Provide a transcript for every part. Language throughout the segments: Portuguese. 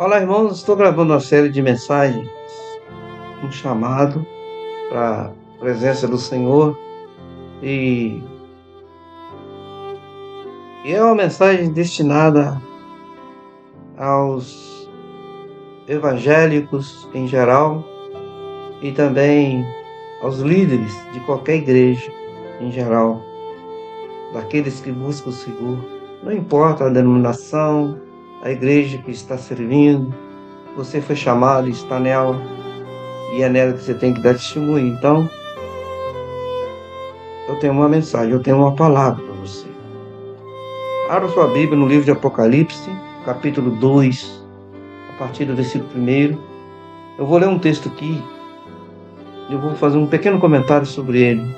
Olá, irmãos. Estou gravando uma série de mensagens, um chamado para a presença do Senhor e, é uma mensagem destinada aos evangélicos em geral e também aos líderes de qualquer igreja em geral, daqueles que buscam o Senhor. Não importa a denominação, a igreja que está servindo, você foi chamado e está nela. E é nela que você tem que dar testemunho. Então, eu tenho uma mensagem, eu tenho uma palavra para você. Abra sua Bíblia no livro de Apocalipse, capítulo 2, a partir do versículo 1. Eu vou ler um texto aqui, eu vou fazer um pequeno comentário sobre ele.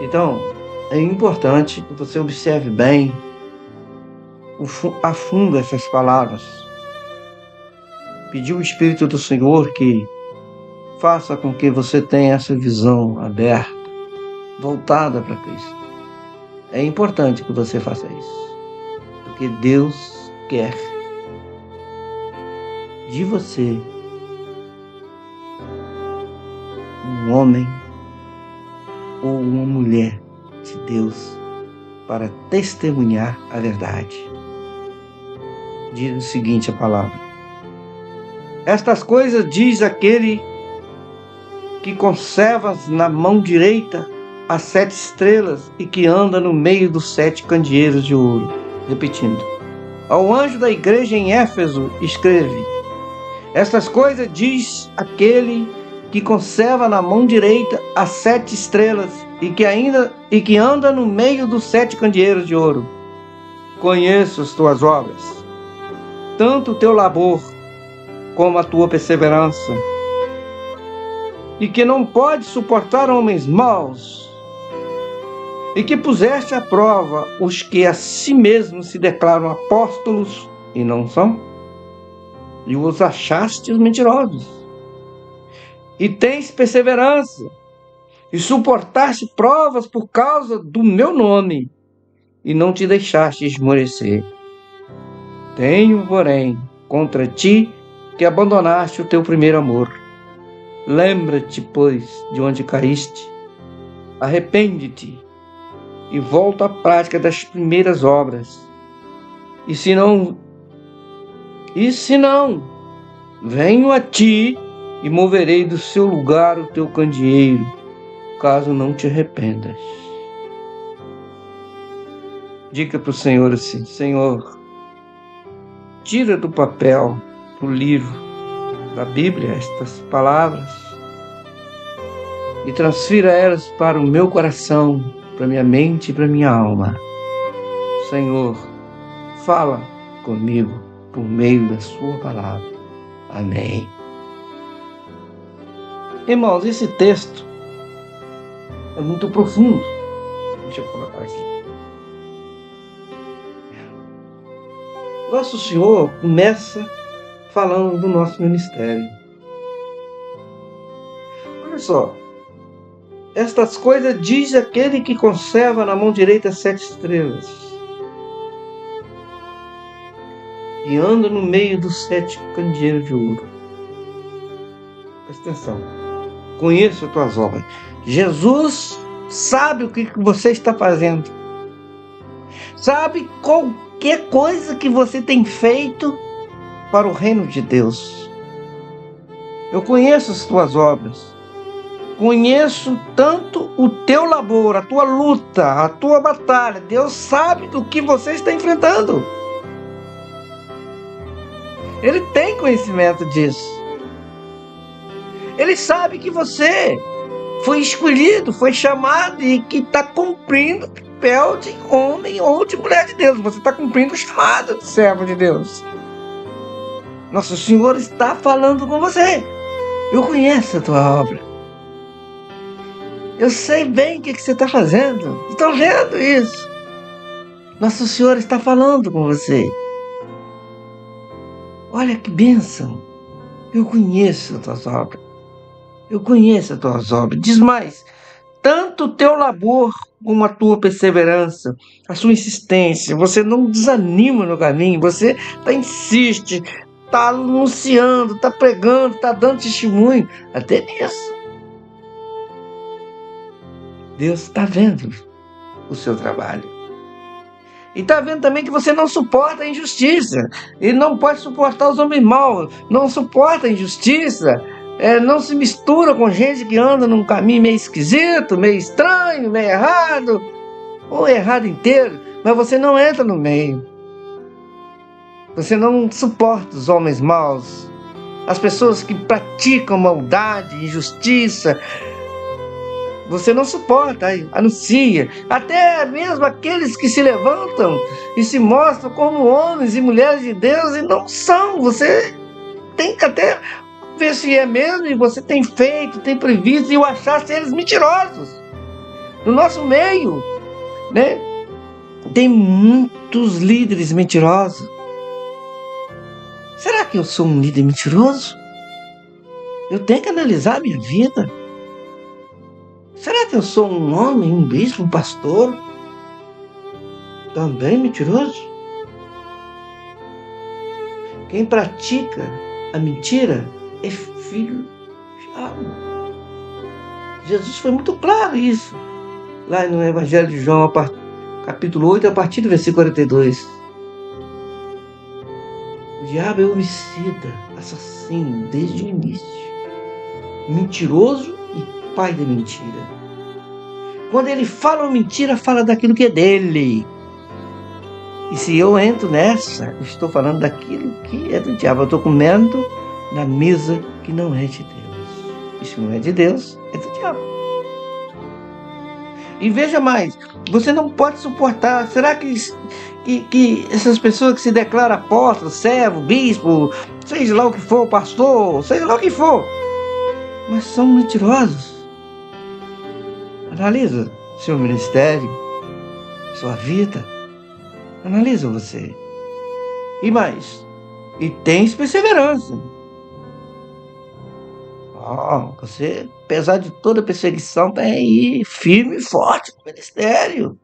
Então, é importante que você observe bem, a fundo essas palavras. Pedir o Espírito do Senhor que faça com que você tenha essa visão aberta, voltada para Cristo. É importante que você faça isso, porque Deus quer de você um homem ou uma mulher de Deus para testemunhar a verdade. Diz o seguinte a palavra: estas coisas diz aquele que conserva na mão direita as 7 estrelas e que anda no meio dos 7 candeeiros de ouro. Repetindo: ao anjo da igreja em Éfeso escreve: estas coisas diz aquele que conserva na mão direita as 7 estrelas e que anda no meio dos 7 candeeiros de ouro. Conheço as tuas obras, tanto o teu labor como a tua perseverança, e que não pode suportar homens maus, e que puseste à prova os que a si mesmos se declaram apóstolos e não são, e os achastes mentirosos. E tens perseverança, e suportaste provas por causa do meu nome, e não te deixaste esmorecer. Tenho, porém, contra ti que abandonaste o teu primeiro amor. Lembra-te, pois, de onde caíste, arrepende-te e volta à prática das primeiras obras. E se não, venho a ti e moverei do seu lugar o teu candeeiro, caso não te arrependas. Diga para o Senhor assim: Senhor, tira do papel, do livro da Bíblia, estas palavras e transfira elas para o meu coração, para minha mente e para minha alma. Senhor, fala comigo por meio da sua palavra. Amém. Irmãos, esse texto é muito profundo. Deixa eu colocar aqui. Nosso Senhor começa falando do nosso ministério. Olha só. Estas coisas diz aquele que conserva na mão direita 7 estrelas e anda no meio dos 7 candeeiros de ouro. Presta atenção. Conheço as tuas obras. Jesus sabe o que você está fazendo. Sabe qualquer coisa que você tem feito para o reino de Deus. Eu conheço as tuas obras. Conheço tanto o teu labor, a tua luta, a tua batalha. Deus sabe do que você está enfrentando. Ele tem conhecimento disso. Ele sabe que você foi escolhido, foi chamado e que está cumprindo o papel de homem ou de mulher de Deus. Você está cumprindo o chamado de servo de Deus. Nosso Senhor está falando com você. Eu conheço a tua obra. Eu sei bem o que você está fazendo. Estou vendo isso. Nosso Senhor está falando com você. Olha que bênção. Eu conheço as tuas obras. Eu conheço as tuas obras. Diz mais. tanto o teu labor como a tua perseverança, a sua insistência, você não desanima no caminho, você insiste, está anunciando, está pregando, está dando testemunho, até nisso. Deus está vendo o seu trabalho. E está vendo também que você não suporta a injustiça. Ele não pode suportar os homens maus, não suporta a injustiça. Não se mistura com gente que anda num caminho meio esquisito, meio estranho, meio errado, ou errado inteiro, mas você não entra no meio. Você não suporta os homens maus, as pessoas que praticam maldade, injustiça. Você não suporta, anuncia. Até mesmo aqueles que se levantam e se mostram como homens e mulheres de Deus e não são. Você tem que até ver se é mesmo, e você tem feito, tem previsto, e eu achar eles mentirosos. No nosso meio, né? Tem muitos líderes mentirosos. Será que eu sou um líder mentiroso? Eu tenho que analisar a minha vida. Será que eu sou um homem, um bispo, um pastor? Também mentiroso? Quem pratica a mentira é filho do diabo. Jesus foi muito claro isso. Lá no Evangelho de João, capítulo 8, a partir do versículo 42. O diabo é homicida, assassino, desde o início. Mentiroso e pai da mentira. Quando ele fala uma mentira, fala daquilo que é dele. E se eu entro nessa, eu estou falando daquilo que é do diabo. Eu estou comendo na mesa que não é de Deus. E se não é de Deus, é do diabo. E veja mais, você não pode suportar. Será que essas pessoas que se declaram apóstolo, servo, bispo, seja lá o que for, pastor, seja lá o que for, mas são mentirosos? Analisa seu ministério, sua vida. Analisa você. E mais, e tens perseverança. Você, apesar de toda perseguição, está aí firme e forte no ministério.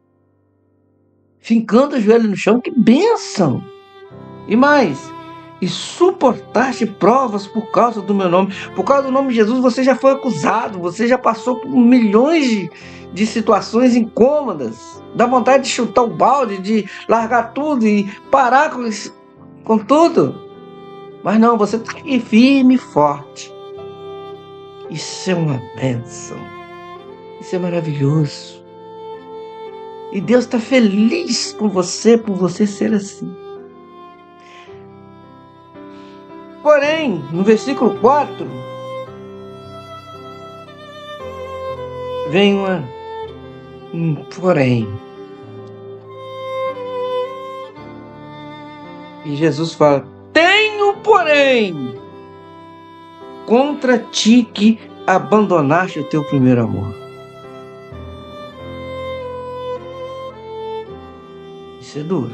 Fincando o joelho no chão, que bênção! E mais, e suportaste provas por causa do meu nome. Por causa do nome de Jesus, você já foi acusado, você já passou por milhões de situações incômodas. Dá vontade de chutar o balde, de largar tudo e parar com tudo. Mas não, você está aqui firme e forte. Isso é uma bênção. Isso é maravilhoso. E Deus está feliz com você, por você ser assim. Porém, no versículo 4, vem um porém. E Jesus fala: tenho porém contra ti que abandonaste o teu primeiro amor. Isso é duro.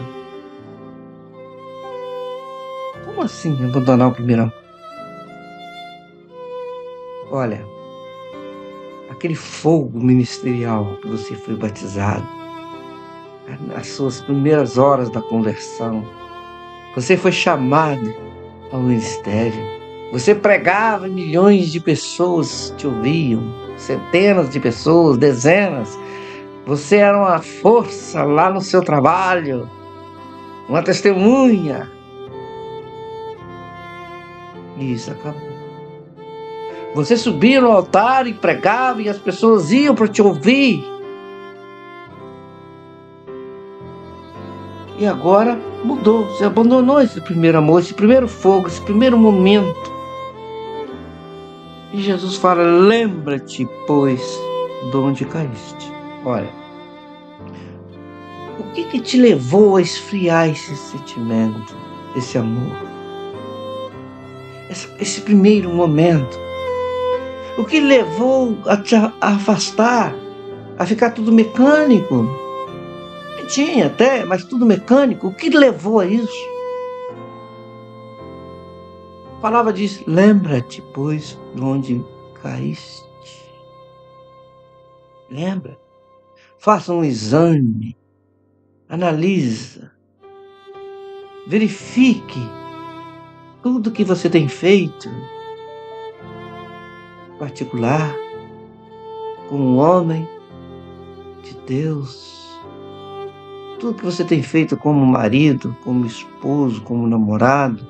Como assim abandonar o primeiro amor? Olha, aquele fogo ministerial que você foi batizado, nas suas primeiras horas da conversão, você foi chamado ao ministério. Você pregava e milhões de pessoas te ouviam, centenas de pessoas, dezenas. Você era uma força lá no seu trabalho, uma testemunha. E isso acabou. Você subia no altar e pregava e as pessoas iam para te ouvir. E agora mudou. Você abandonou esse primeiro amor, esse primeiro fogo, esse primeiro momento. E Jesus fala: lembra-te, pois, de onde caíste. Olha, o que te levou a esfriar esse sentimento, esse amor? Esse primeiro momento. O que levou a te afastar, a ficar tudo mecânico? Tinha até, mas tudo mecânico. O que levou a isso? A palavra diz: lembra-te, pois, de onde caíste. Lembra? Faça um exame, analisa, verifique tudo que você tem feito, particular, como um homem de Deus. Tudo que você tem feito como marido, como esposo, como namorado,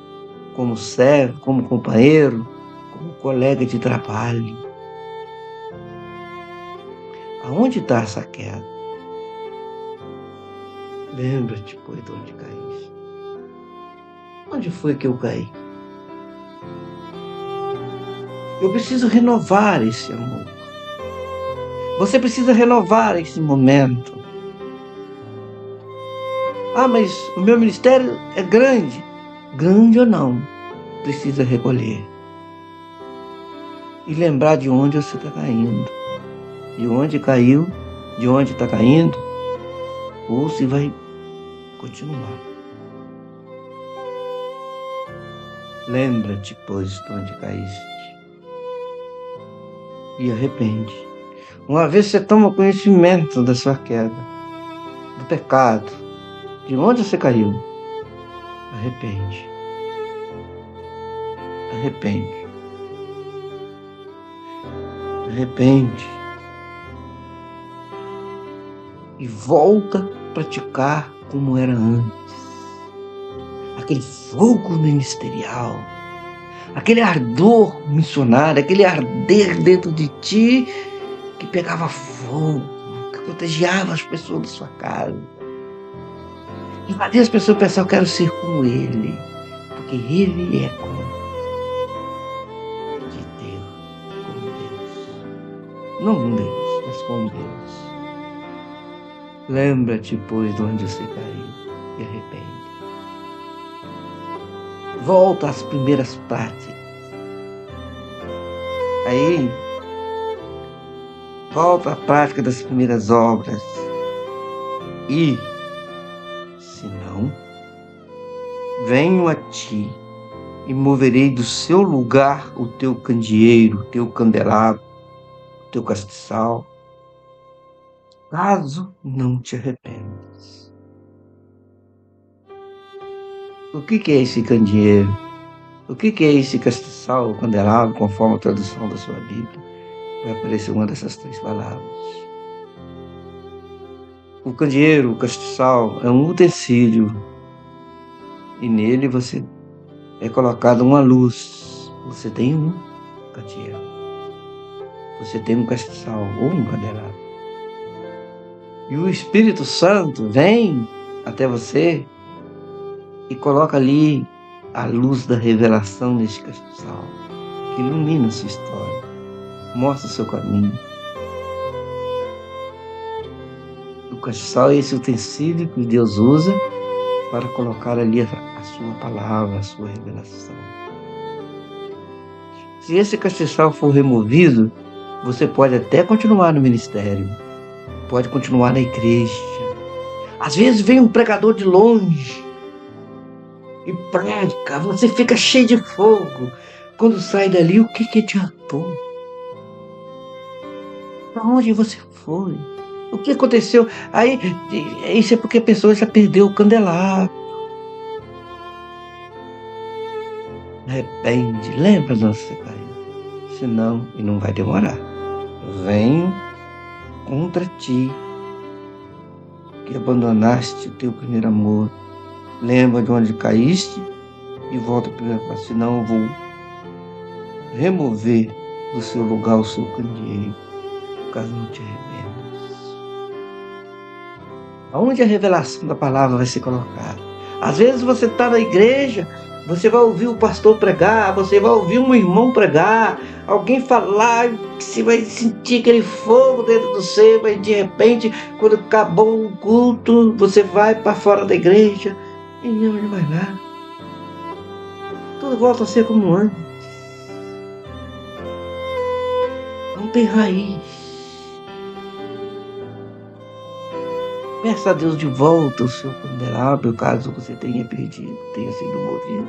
como servo, como companheiro, como colega de trabalho. Aonde está essa queda? Lembra-te, pois, de onde caíste. Onde foi que eu caí? Eu preciso renovar esse amor. Você precisa renovar esse momento. Ah, mas o meu ministério é grande. Grande ou não, precisa recolher. E lembrar de onde você está caindo. De onde caiu, de onde está caindo, ou se vai continuar. Lembra-te, pois, de onde caíste. E arrepende. Uma vez você toma conhecimento da sua queda, do pecado, de onde você caiu, arrepende. Arrepende. Arrepende. E volta a praticar como era antes. Aquele fogo ministerial, aquele ardor missionário, aquele arder dentro de ti que pegava fogo, que contagiava as pessoas da sua casa. E fazia as pessoas pensar, eu quero ser como ele, porque ele é como de Deus, como Deus. Não um Deus, mas como Deus. Lembra-te, pois, de onde você caiu e arrepende. Volta às primeiras práticas. Aí, volta à prática das primeiras obras. E, se não, venho a ti e moverei do seu lugar o teu candeeiro, o teu candelabro, o teu castiçal, caso não te arrependas. O que é esse candeeiro? O que é esse castiçal, candelabro, conforme a tradução da sua Bíblia? Vai aparecer uma dessas três palavras. O candeeiro, o castiçal, é um utensílio e nele você é colocada uma luz. Você tem um candeeiro. Você tem um castiçal ou um candelabro. E o Espírito Santo vem até você e coloca ali a luz da revelação neste castiçal, que ilumina a sua história, mostra o seu caminho. O castiçal é esse utensílio que Deus usa para colocar ali a sua palavra, a sua revelação. Se esse castiçal for removido, você pode até continuar no ministério, pode continuar na igreja. Às vezes vem um pregador de longe e prega, você fica cheio de fogo. Quando sai dali, o que adiantou? Para onde você foi? O que aconteceu? Aí, isso é porque a pessoa já perdeu o candelabro. Arrepende, lembra de onde você caiu. Senão, e não vai demorar, venho contra ti, que abandonaste o teu primeiro amor. Lembra de onde caíste e volta para o passo, senão eu vou remover do seu lugar o seu candeeiro, caso não te arrependas. Aonde a revelação da palavra vai ser colocada? Às vezes você está na igreja, você vai ouvir o pastor pregar, você vai ouvir um irmão pregar, alguém falar, que você vai sentir aquele fogo dentro do seu, mas de repente, quando acabou o culto, você vai para fora da igreja e não é mais nada. Tudo volta a ser como antes. Não tem raiz. Peça a Deus de volta o seu candelabro, caso você tenha perdido, tenha sido movido.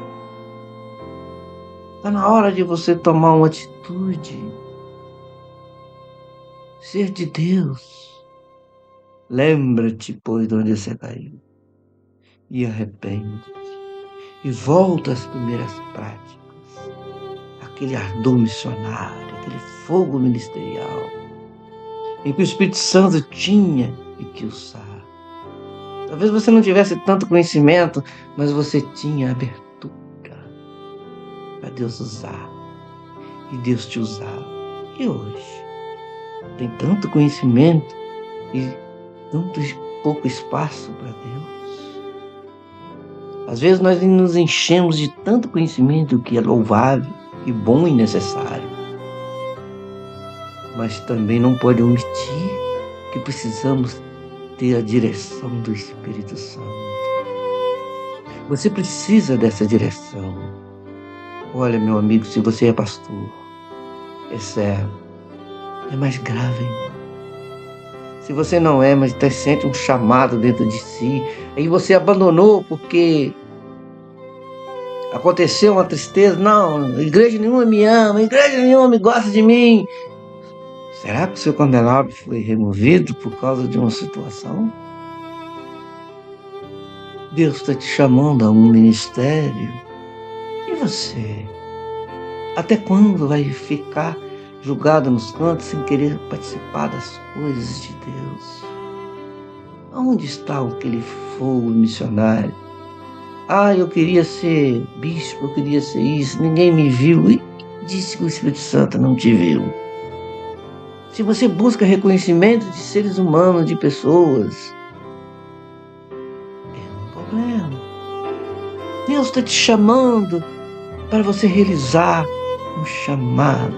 Está na hora de você tomar uma atitude. ser de Deus. Lembra-te, pois, de onde você caiu, e arrepende-te, e volta às primeiras práticas, aquele ardor missionário, aquele fogo ministerial, em que o Espírito Santo tinha e que usar. Talvez você não tivesse tanto conhecimento, mas você tinha abertura para Deus usar, e Deus te usava. E hoje, tem tanto conhecimento e tanto pouco espaço para Deus. Às vezes nós nos enchemos de tanto conhecimento que é louvável, e bom e necessário, mas também não pode omitir que precisamos ter a direção do Espírito Santo. Você precisa dessa direção. Olha, meu amigo, se você é pastor, é servo, é mais grave, irmão. Se você não é, mas sente um chamado dentro de si, aí você abandonou porque aconteceu uma tristeza, não, igreja nenhuma me ama, igreja nenhuma me gosta de mim. Será que o seu candelabro foi removido por causa de uma situação? Deus está te chamando a um ministério. E você? Até quando vai ficar jogado nos cantos sem querer participar das coisas de Deus? Onde está aquele fogo missionário? Eu queria ser bispo, eu queria ser isso, ninguém me viu. E disse que o Espírito Santo não te viu. Se você busca reconhecimento de seres humanos, de pessoas, é um problema. Deus está te chamando para você realizar um chamado,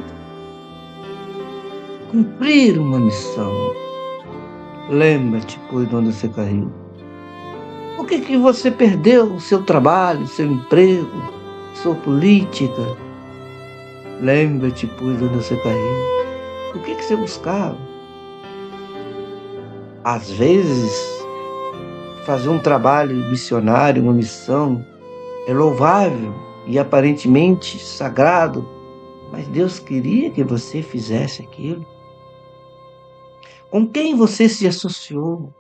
cumprir uma missão. Lembra-te, pois, de onde você caiu. Por que você perdeu o seu trabalho, o seu emprego, sua política? Lembra-te, pois, de onde você caiu. O que você buscava? Às vezes, fazer um trabalho missionário, uma missão, é louvável e aparentemente sagrado, mas Deus queria que você fizesse aquilo. Com quem você se associou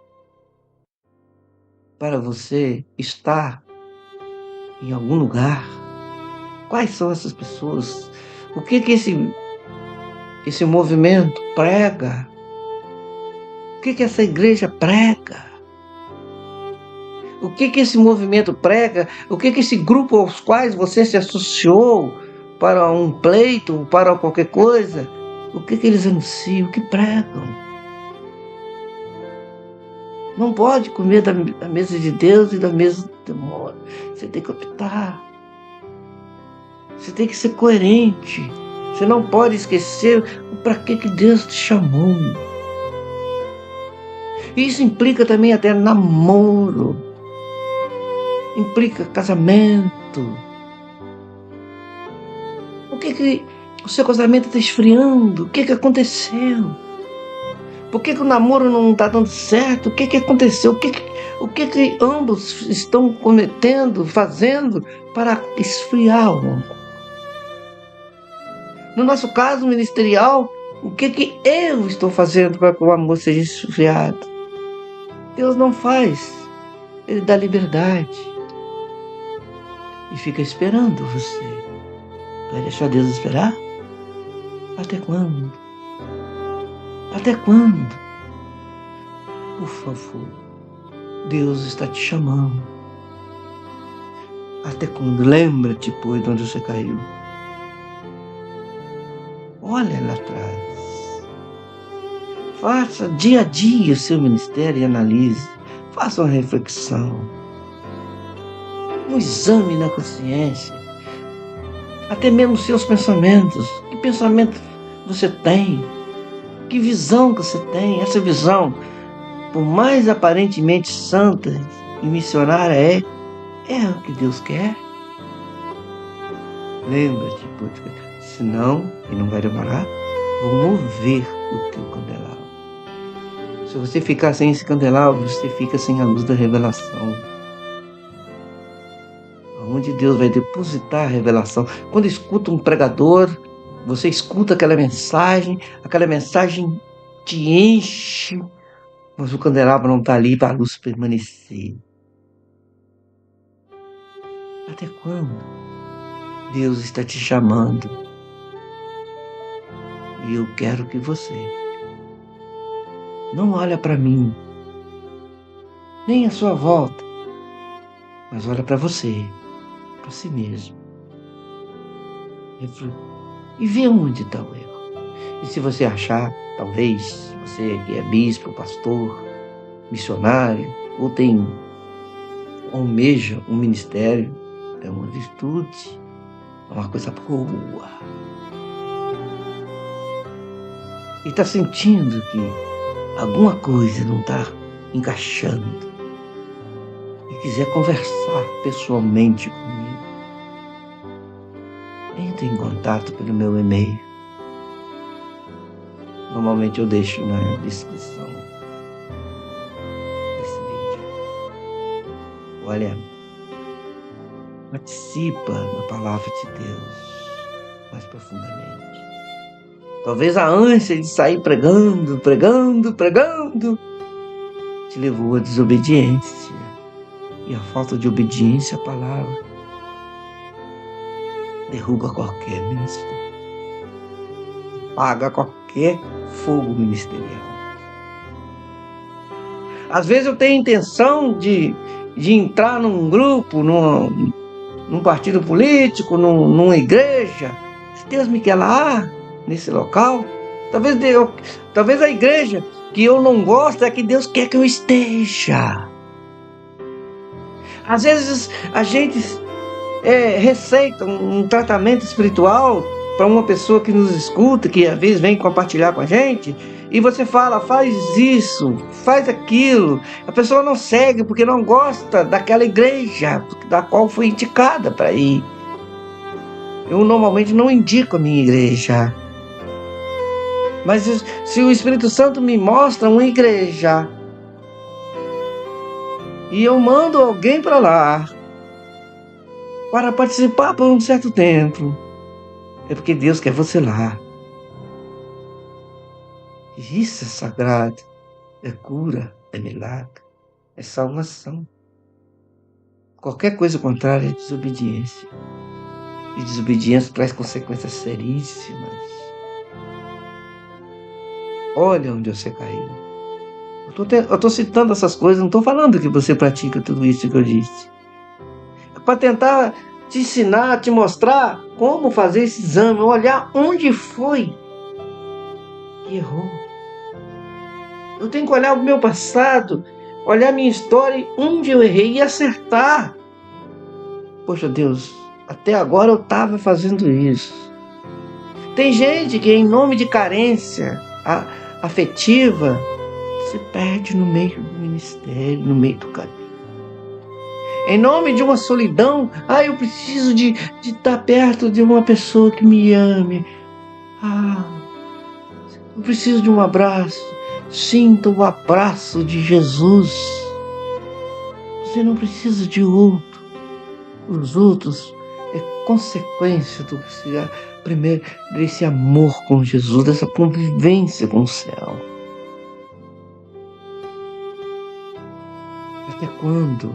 para você estar em algum lugar? Quais são essas pessoas? O que esse movimento prega? O que essa igreja prega? O que esse movimento prega? O que esse grupo aos quais você se associou para um pleito, para qualquer coisa? O que eles anunciam? O que pregam? Não pode comer da mesa de Deus e da mesa do demônio. Você tem que optar. Você tem que ser coerente. Você não pode esquecer para que Deus te chamou. Isso implica também até namoro. Implica casamento. Por que o seu casamento está esfriando? O que aconteceu? Por que o namoro não está dando certo? O que aconteceu? O que ambos estão cometendo, fazendo para esfriar o amor? No nosso caso ministerial, o que eu estou fazendo para que o amor seja esfriado? Deus não faz. Ele dá liberdade. E fica esperando você. Vai deixar Deus esperar? Até quando? Até quando? Por favor, Deus está te chamando. Até quando? Lembra-te, pois, de onde você caiu. Olha lá atrás. Faça dia a dia o seu ministério e analise. Faça uma reflexão. Um exame na consciência. Até mesmo os seus pensamentos. Que pensamento você tem? Que visão que você tem? Essa visão, por mais aparentemente santa e missionária é o que Deus quer. Lembra-te, porque senão, e não vai demorar, vou mover o teu candelabro. Se você ficar sem esse candelabro, você fica sem a luz da revelação. Onde Deus vai depositar a revelação. Quando escuta um pregador, você escuta aquela mensagem te enche, mas o candelabro não está ali para a luz permanecer. Até quando Deus está te chamando? E eu quero que você não olhe para mim, nem a sua volta, mas olha para você, para si mesmo. E vê onde está o erro. E se você achar, talvez, você que é bispo, pastor, missionário, ou almeja um ministério, é uma virtude, é uma coisa boa. E está sentindo que alguma coisa não está encaixando e quiser conversar pessoalmente comigo, entre em contato pelo meu e-mail. Normalmente eu deixo na descrição desse vídeo. Olha, participa da palavra de Deus mais profundamente. Talvez a ânsia de sair pregando te levou à desobediência. E a falta de obediência à palavra derruba qualquer ministério, apaga qualquer fogo ministerial. Às vezes eu tenho intenção de entrar num grupo, num partido político, numa igreja. Se Deus me quer lá, nesse local, talvez a igreja que eu não gosto é que Deus quer que eu esteja. Às vezes a gente receita um tratamento espiritual para uma pessoa que nos escuta, que às vezes vem compartilhar com a gente, e você fala, faz isso, faz aquilo. A pessoa não segue porque não gosta daquela igreja da qual foi indicada para ir. Eu normalmente não indico a minha igreja. Mas se o Espírito Santo me mostra uma igreja e eu mando alguém para lá para participar por um certo tempo, é porque Deus quer você lá. Isso é sagrado, é cura, é milagre, é salvação. Qualquer coisa contrária é desobediência. E desobediência traz consequências seríssimas. Olha onde você caiu. Eu estou citando essas coisas, não estou falando que você pratica tudo isso que eu disse. É para tentar te ensinar, te mostrar como fazer esse exame, olhar onde foi que errou. Eu tenho que olhar o meu passado, olhar a minha história, onde eu errei e acertar. Poxa Deus, até agora eu estava fazendo isso. Tem gente que em nome de carência afetiva se perde no meio do ministério, no meio do caminho. Em nome de uma solidão, eu preciso de estar perto de uma pessoa que me ame. Eu preciso de um abraço. Sinta o abraço de Jesus. Você não precisa de outro. Os outros é consequência primeiro desse amor com Jesus, dessa convivência com o céu. Até quando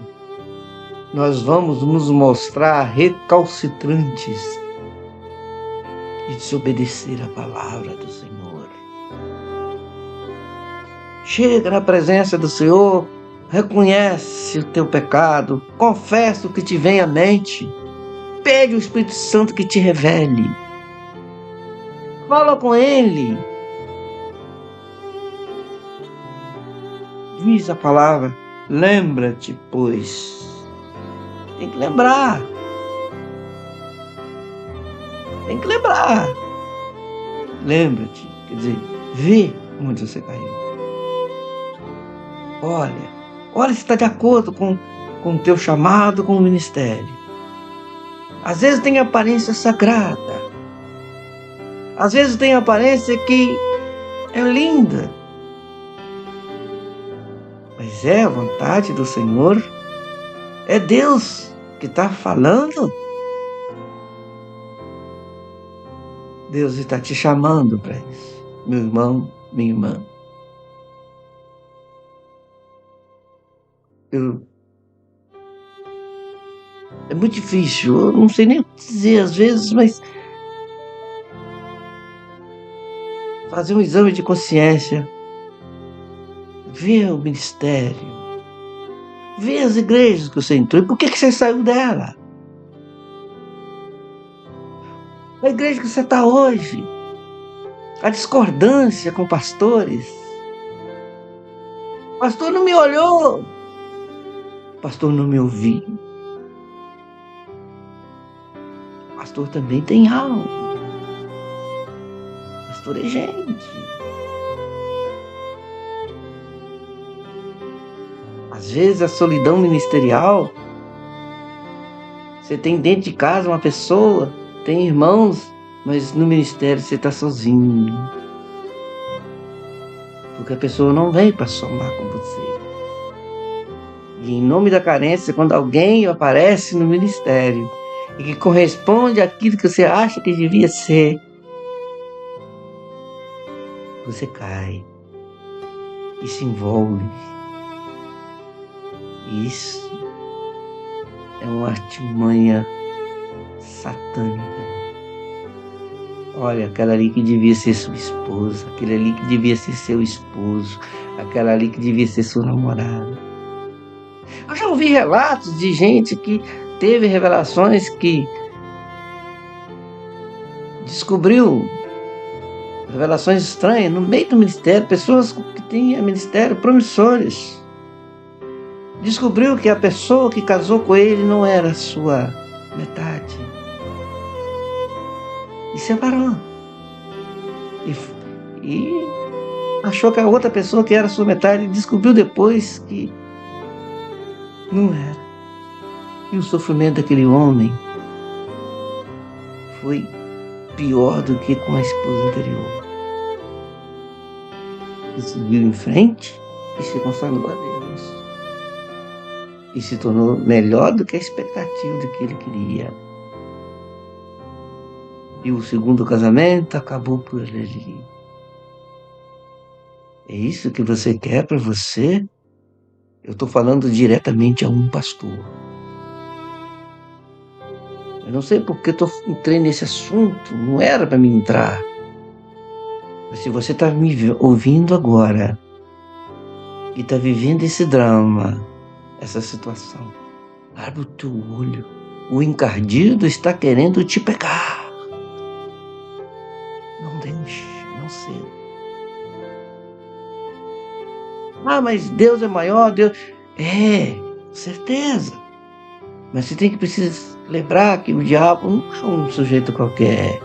nós vamos nos mostrar recalcitrantes e desobedecer a palavra do Senhor? Chega na presença do Senhor, reconhece o teu pecado, confessa o que te vem à mente, pede ao Espírito Santo que te revele. Fala com Ele. Diz a palavra, lembra-te, pois. Tem que lembrar. Tem que lembrar. Lembra-te, quer dizer, vê onde você caiu. Olha se está de acordo com o teu chamado, com o ministério. Às vezes tem aparência sagrada. Às vezes tem aparência que é linda. Mas é a vontade do Senhor? É Deus que está falando? Deus está te chamando para isso, meu irmão, minha irmã. É muito difícil, eu não sei nem o que dizer às vezes, mas fazer um exame de consciência, ver o ministério, ver as igrejas que você entrou e por que você saiu dela. A igreja que você está hoje, a discordância com pastores. O pastor não me olhou, o pastor não me ouviu. O pastor também tem alma. O pastor é gente. Às vezes a solidão ministerial, você tem dentro de casa uma pessoa, tem irmãos, mas no ministério você está sozinho. Porque a pessoa não vem para somar com você. E em nome da carência, quando alguém aparece no ministério e que corresponde àquilo que você acha que devia ser, você cai e se envolve. Isso é uma artimanha satânica. Olha, aquela ali que devia ser sua esposa, aquele ali que devia ser seu esposo, aquela ali que devia ser sua namorada. Eu já ouvi relatos de gente que teve revelações, que descobriu revelações estranhas no meio do ministério, pessoas que têm ministério promissores. Descobriu que a pessoa que casou com ele não era a sua metade. E separou. E achou que a outra pessoa que era a sua metade descobriu depois que não era. E o sofrimento daquele homem foi pior do que com a esposa anterior. Ele seguiu em frente e se consagrou a Deus. E se tornou melhor do que a expectativa do que ele queria. E o segundo casamento acabou por ele. É isso que você quer para você? Eu estou falando diretamente a um pastor. Eu não sei porque eu entrei nesse assunto, não era para me entrar. Mas se você está me ouvindo agora e está vivendo esse drama, essa situação, abre o teu olho. O encardido está querendo te pegar. Não deixe, não sei. Ah, mas Deus é maior, Deus... É, certeza. Mas você tem que precisar lembrar que o diabo não é um sujeito qualquer.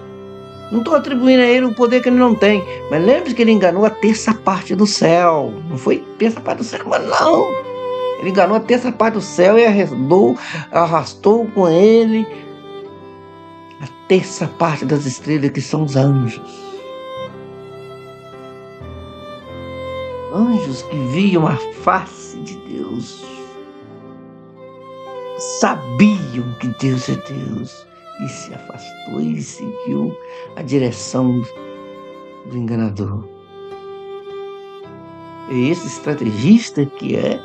Não estou atribuindo a ele um poder que ele não tem. Mas lembre-se que ele enganou a terça parte do céu. Não foi terça parte do céu, mas não. Ele enganou a terça parte do céu e arrastou com ele a terça parte das estrelas, que são os anjos. Anjos que viam a face de Deus, sabiam que Deus é Deus, e se afastou e seguiu a direção do enganador. É esse estrategista que é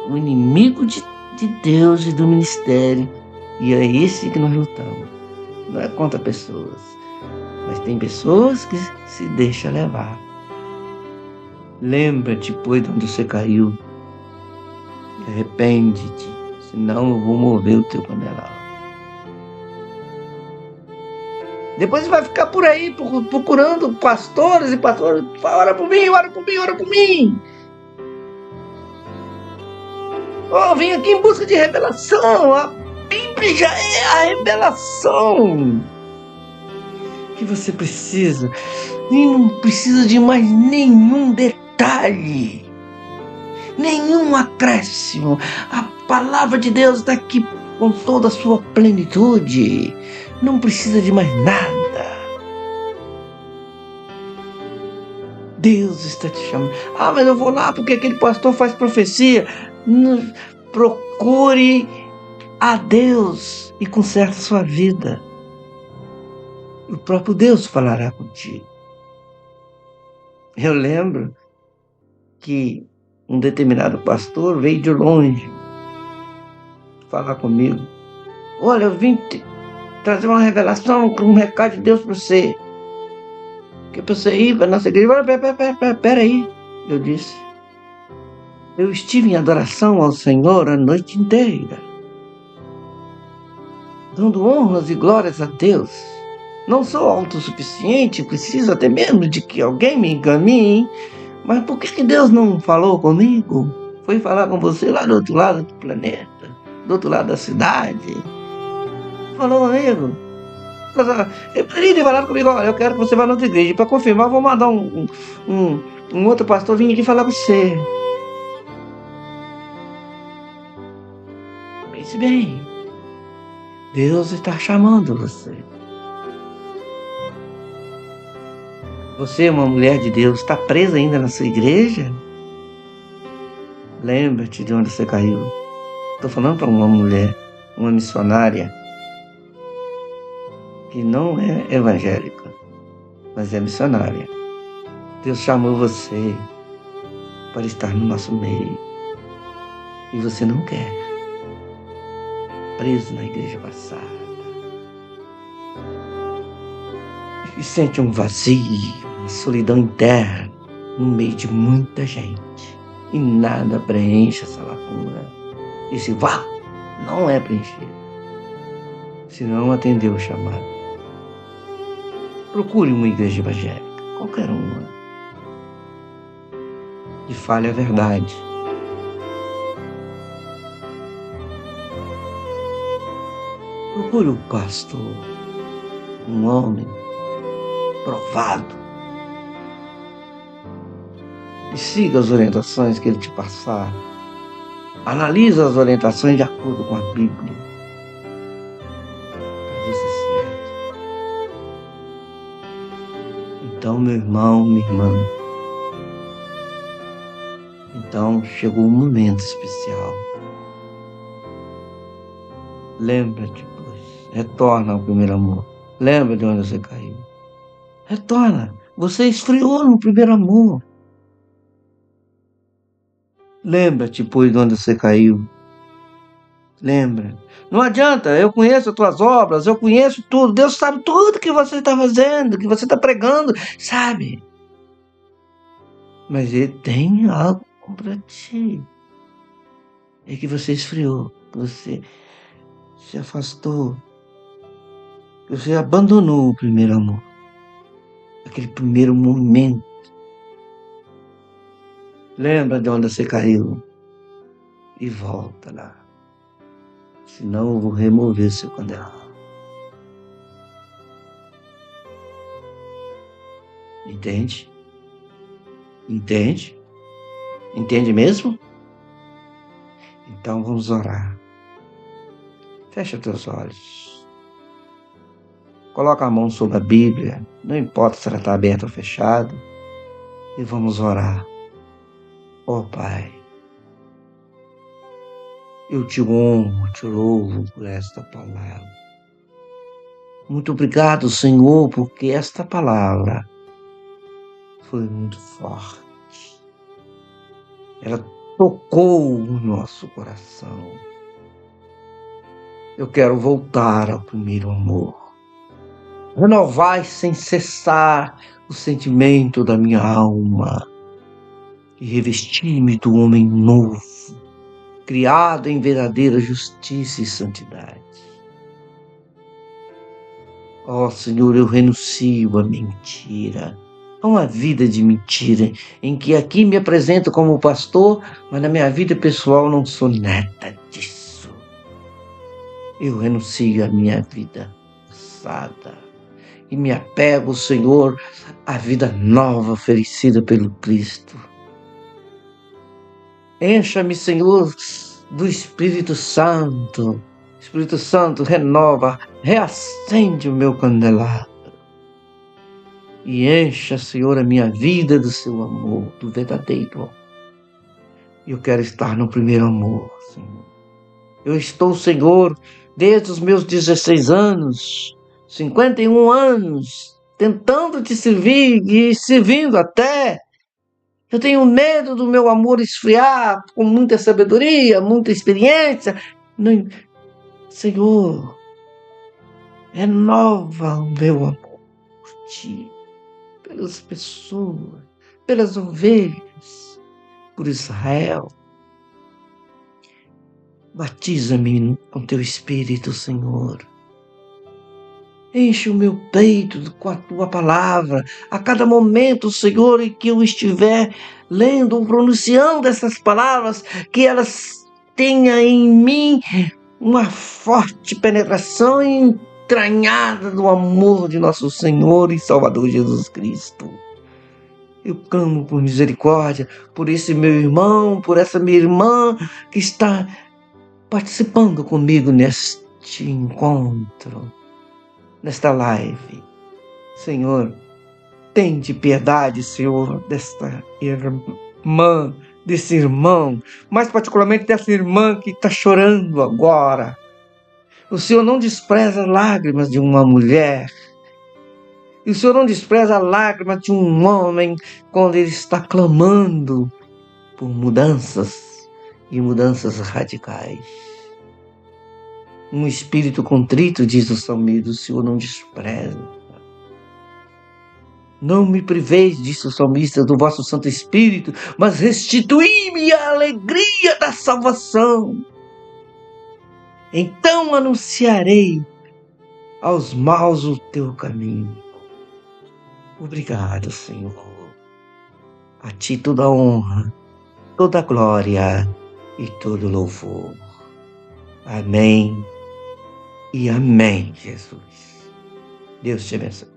o inimigo de Deus e do ministério, e é esse que nós lutamos. Não é contra pessoas, mas tem pessoas que se deixam levar. Lembra-te, pois, de onde você caiu, e arrepende-te, senão eu vou mover o teu candelabro. Depois você vai ficar por aí procurando pastores e pastores. Ora por mim, ora por mim, ora por mim. Oh, vim aqui em busca de revelação. A Bíblia já é a revelação que você precisa. E não precisa de mais nenhum detalhe, nenhum acréscimo. A palavra de Deus está aqui com toda a sua plenitude. Não precisa de mais nada. Deus está te chamando. Ah, mas eu vou lá porque aquele pastor faz profecia. Procure a Deus e conserte a sua vida. O próprio Deus falará contigo. Eu lembro que um determinado pastor veio de longe falar comigo. Olha, eu vim trazer uma revelação, um recado de Deus para você. Que para você ir para a nossa igreja. Pera aí, eu disse. Eu estive em adoração ao Senhor a noite inteira, dando honras e glórias a Deus. Não sou autossuficiente, preciso até mesmo de que alguém me encaminhe, mas por que Deus não falou comigo? Foi falar com você lá do outro lado do planeta, do outro lado da cidade. Falou comigo. Ele poderia ter falado comigo, olha, eu quero que você vá na outra igreja. Para confirmar, eu vou mandar um outro pastor vir aqui falar com você. Pense bem, Deus está chamando você. Você é uma mulher de Deus, está presa ainda na sua igreja? Lembra-te de onde você caiu. Estou falando para uma mulher, uma missionária, que não é evangélica, mas é missionária. Deus chamou você para estar no nosso meio. E você não quer. Preso na igreja passada. E sente um vazio, uma solidão interna, no meio de muita gente. E nada preenche essa lacuna. Esse vácuo não é preenchido. Se não atendeu o chamado. Procure uma igreja evangélica, qualquer uma. E fale a verdade. Procure o pastor, um homem provado. E siga as orientações que ele te passar. Analise as orientações de acordo com a Bíblia. Para ver se é certo. Então, meu irmão, minha irmã. Então, chegou um momento especial. Lembra-te, pois. Retorna ao primeiro amor. Lembra de onde você caiu. Retorna. Você esfriou no primeiro amor. Lembra-te, pois, de onde você caiu. Lembra. Não adianta, eu conheço as tuas obras, eu conheço tudo. Deus sabe tudo que você está fazendo, que você está pregando, sabe? Mas Ele tem algo para ti. É que você esfriou, que você se afastou, que você abandonou o primeiro amor. Aquele primeiro momento. Lembra de onde você caiu e volta lá. Senão eu vou remover seu candelabro. Entende? Entende? Entende mesmo? Então vamos orar. Fecha teus olhos. Coloca a mão sobre a Bíblia. Não importa se ela está aberta ou fechada. E vamos orar. Ó Pai, eu te honro, te louvo por esta palavra. Muito obrigado, Senhor, porque esta palavra foi muito forte. Ela tocou o nosso coração. Eu quero voltar ao primeiro amor. Renovar sem cessar o sentimento da minha alma. E revestir-me do homem novo, criado em verdadeira justiça e santidade. Ó Senhor, eu renuncio à mentira, a uma vida de mentira, em que aqui me apresento como pastor, mas na minha vida pessoal não sou nada disso. Eu renuncio à minha vida passada e me apego, Senhor, à vida nova oferecida pelo Cristo. Encha-me, Senhor, do Espírito Santo. Espírito Santo, renova, reacende o meu candelabro. E encha, Senhor, a minha vida do seu amor, do verdadeiro. Eu quero estar no primeiro amor, Senhor. Eu estou, Senhor, desde os meus 16 anos, 51 anos, tentando te servir e servindo até Eu tenho medo do meu amor esfriar com muita sabedoria, muita experiência. Não, Senhor, renova o meu amor por ti, pelas pessoas, pelas ovelhas, por Israel. Batiza-me com teu Espírito, Senhor. Enche o meu peito com a tua palavra. A cada momento, Senhor, em que eu estiver lendo ou pronunciando essas palavras, que elas tenham em mim uma forte penetração entranhada do amor de nosso Senhor e Salvador Jesus Cristo. Eu clamo por misericórdia, por esse meu irmão, por essa minha irmã que está participando comigo neste encontro, nesta live. Senhor, tende piedade, Senhor, desta irmã, desse irmão, mais particularmente dessa irmã que está chorando agora. O Senhor não despreza as lágrimas de uma mulher. E o Senhor não despreza a lágrima de um homem quando ele está clamando por mudanças e mudanças radicais. Um espírito contrito, diz o salmista, o Senhor não despreza. Não me priveis, disse o salmista, do vosso Santo Espírito, mas restituí-me a alegria da salvação. Então anunciarei aos maus o teu caminho. Obrigado, Senhor. A ti toda a honra, toda a glória e todo louvor. Amém e amém, Jesus. Deus te abençoe.